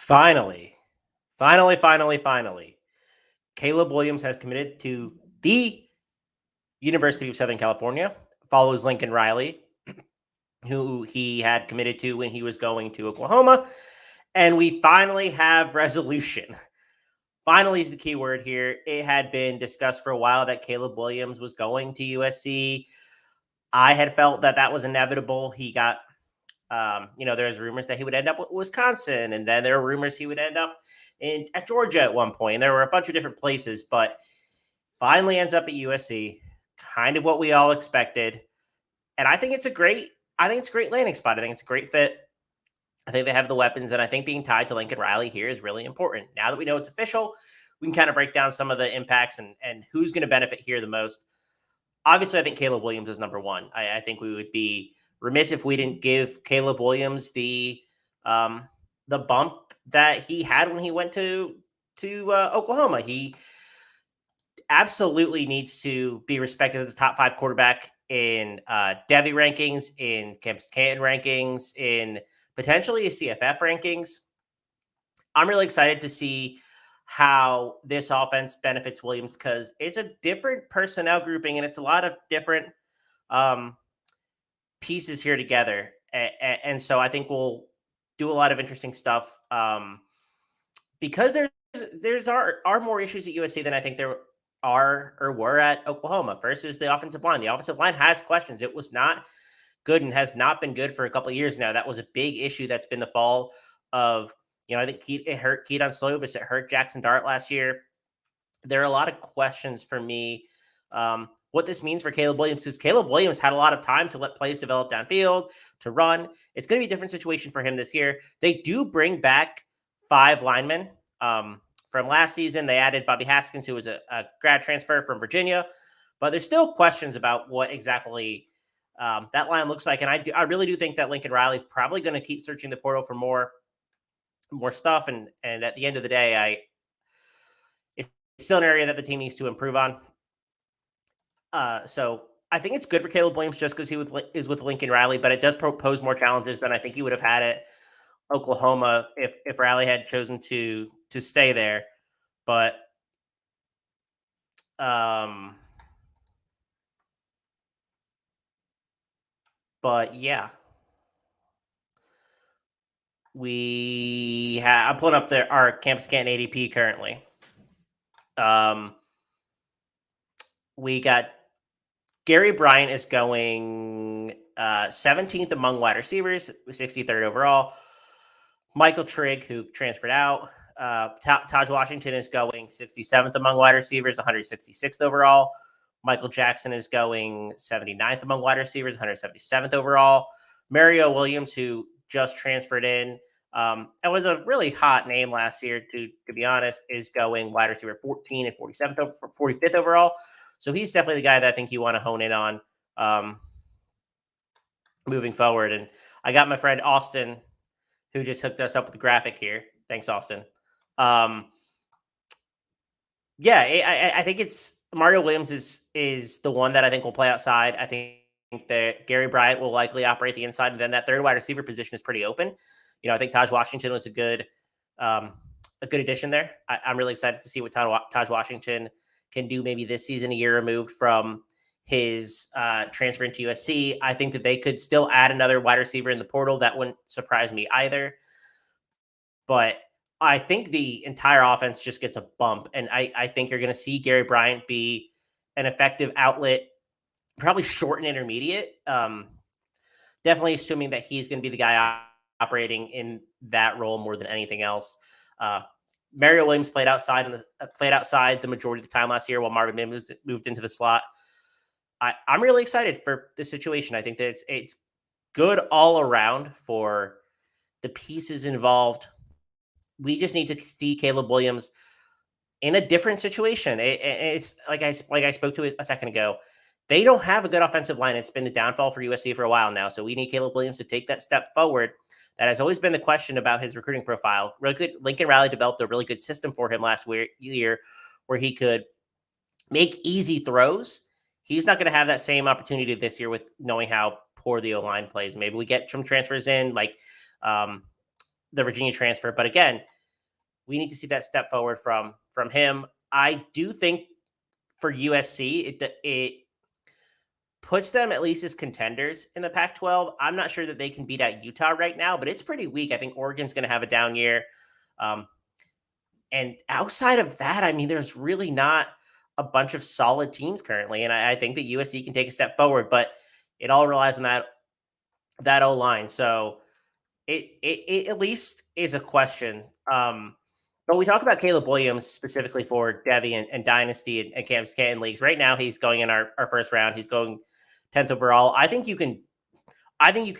Finally, finally. Caleb Williams has committed to the University of Southern California, follows Lincoln Riley, who he had committed to when he was going to Oklahoma. And we finally have resolution. Finally is the key word here. It had been discussed for a while that Caleb Williams was going to USC. I had felt that was inevitable. He got there's rumors that he would end up with Wisconsin, and then there were rumors he would end up at Georgia at one point. There were a bunch of different places, but finally ends up at USC, kind of what we all expected. And I think it's a great landing spot. I think it's a great fit. I think they have the weapons, and I think being tied to Lincoln Riley here is really important. Now that we know it's official, we can kind of break down some of the impacts and who's going to benefit here the most. Obviously, I think Caleb Williams is number one. I think we would be remiss if we didn't give Caleb Williams the bump that he had when he went to Oklahoma. He absolutely needs to be respected as a top 5 quarterback in Devy rankings, in Campus Canton rankings, in potentially a CFF rankings. I'm really excited to see how this offense benefits Williams because it's a different personnel grouping and it's a lot of different pieces here together. And so I think we'll do a lot of interesting stuff because there's are more issues at USC than I think there are or were at Oklahoma. First is the offensive line. The offensive line has questions. It was not good and has not been good for a couple of years now. That was a big issue that's been the fall of, I think it hurt Keaton Slovis. It hurt Jackson Dart last year. There are a lot of questions for me what this means for Caleb Williams, because Caleb Williams had a lot of time to let plays develop downfield, to run. It's going to be a different situation for him this year. They do bring back 5 linemen from last season. They added Bobby Haskins, who was a grad transfer from Virginia, but there's still questions about what exactly that line looks like. And I really do think that Lincoln Riley is probably going to keep searching the portal for more stuff. And at the end of the day, it's still an area that the team needs to improve on. So I think it's good for Caleb Williams just because he is with Lincoln Riley, but it does pose more challenges than I think he would have had at Oklahoma if Riley had chosen to stay there. But yeah, I'm pulling up our Campus Canton ADP currently. We got Gary Bryant is going 17th among wide receivers, 63rd overall. Michael Trigg, who transferred out. Taj Washington is going 67th among wide receivers, 166th overall. Michael Jackson is going 79th among wide receivers, 177th overall. Mario Williams, who just transferred in, and was a really hot name last year, to be honest, is going wide receiver 14 and 45th overall. So he's definitely the guy that I think you want to hone in on moving forward. And I got my friend Austin, who just hooked us up with the graphic here. Thanks, Austin. I think it's Mario Williams is the one that I think will play outside. I think that Gary Bryant will likely operate the inside, and then that third wide receiver position is pretty open. I think Taj Washington was a good addition there. I'm really excited to see what Taj Washington can do maybe this season, a year removed from his transfer into USC. I think that they could still add another wide receiver in the portal. That wouldn't surprise me either. But I think the entire offense just gets a bump. And I think you're going to see Gary Bryant be an effective outlet, probably short and intermediate. Definitely assuming that he's going to be the guy operating in that role more than anything else. Mario Williams played outside the majority of the time last year while Marvin Mims moved into the slot. I'm really excited for this situation. I think that it's good all around for the pieces involved. We just need to see Caleb Williams in a different situation. It's like I spoke to a second ago. They don't have a good offensive line. It's been the downfall for USC for a while now. So we need Caleb Williams to take that step forward. That has always been the question about his recruiting profile. Really good. Lincoln Riley developed a really good system for him last year where he could make easy throws. He's not going to have that same opportunity this year with knowing how poor the O-line plays. Maybe we get some transfers in like the Virginia transfer. But again, We need to see that step forward from him. I do think for USC, it puts them at least as contenders in the Pac-12. I'm not sure that they can beat out Utah right now, but it's pretty weak. I think Oregon's going to have a down year. Um, and outside of that, I mean, there's really not a bunch of solid teams currently. And I think that USC can take a step forward, but it all relies on that O line. So it at least is a question. But we talk about Caleb Williams specifically for Devi and Dynasty and Camps Canton leagues. Right now, he's going in our first round. He's going 10th overall. I think you can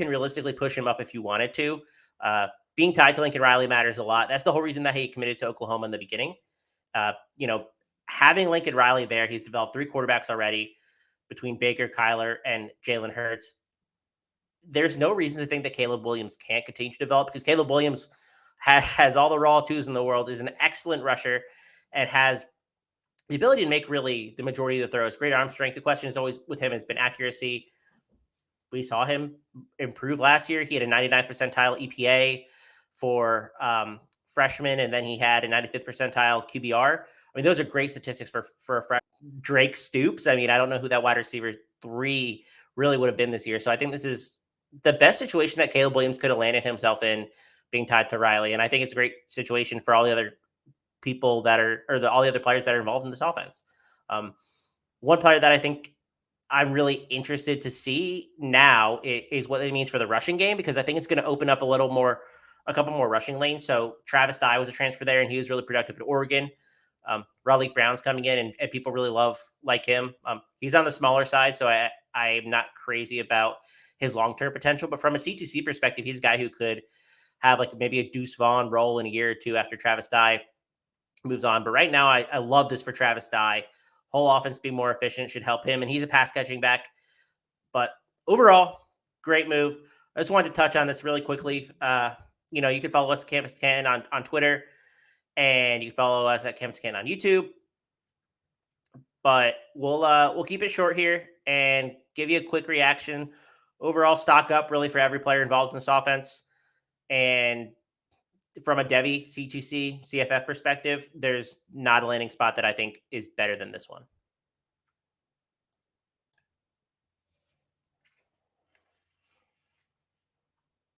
realistically push him up if you wanted to. Being tied to Lincoln Riley matters a lot. That's the whole reason that he committed to Oklahoma in the beginning. You know, having Lincoln Riley there, he's developed 3 quarterbacks already between Baker, Kyler, and Jalen Hurts. There's no reason to think that Caleb Williams can't continue to develop, because Caleb Williams has all the raw twos in the world, is an excellent rusher, and has the ability to make really the majority of the throws. Great arm strength. The question is always with him has been accuracy. We saw him improve last year. He had a 99th percentile EPA for freshman, and then he had a 95th percentile QBR. I mean, those are great statistics for a freshman. Drake Stoops. I mean, I don't know who that wide receiver 3 really would have been this year. So I think this is the best situation that Caleb Williams could have landed himself in, being tied to Riley. And I think it's a great situation for all the other people that are, all the other players that are involved in this offense. One player that I think I'm really interested to see now is what it means for the rushing game, because I think it's going to open up a couple more rushing lanes. So Travis Dye was a transfer there, and he was really productive at Oregon. Raleigh Brown's coming in, and people really like him. He's on the smaller side, so I'm not crazy about his long-term potential. But from a C2C perspective, he's a guy who could have like maybe a Deuce Vaughn role in a year or two after Travis Dye moves on. But right now, I love this for Travis Dye. Whole offense being more efficient should help him, and he's a pass catching back. But overall, great move. I just wanted to touch on this really quickly. You can follow us at Campus Canton on Twitter, and you can follow us at Campus Canton on YouTube. But we'll keep it short here and give you a quick reaction. Overall, stock up really for every player involved in this offense. And from a Devi C2C CFF perspective, there's not a landing spot that I think is better than this one.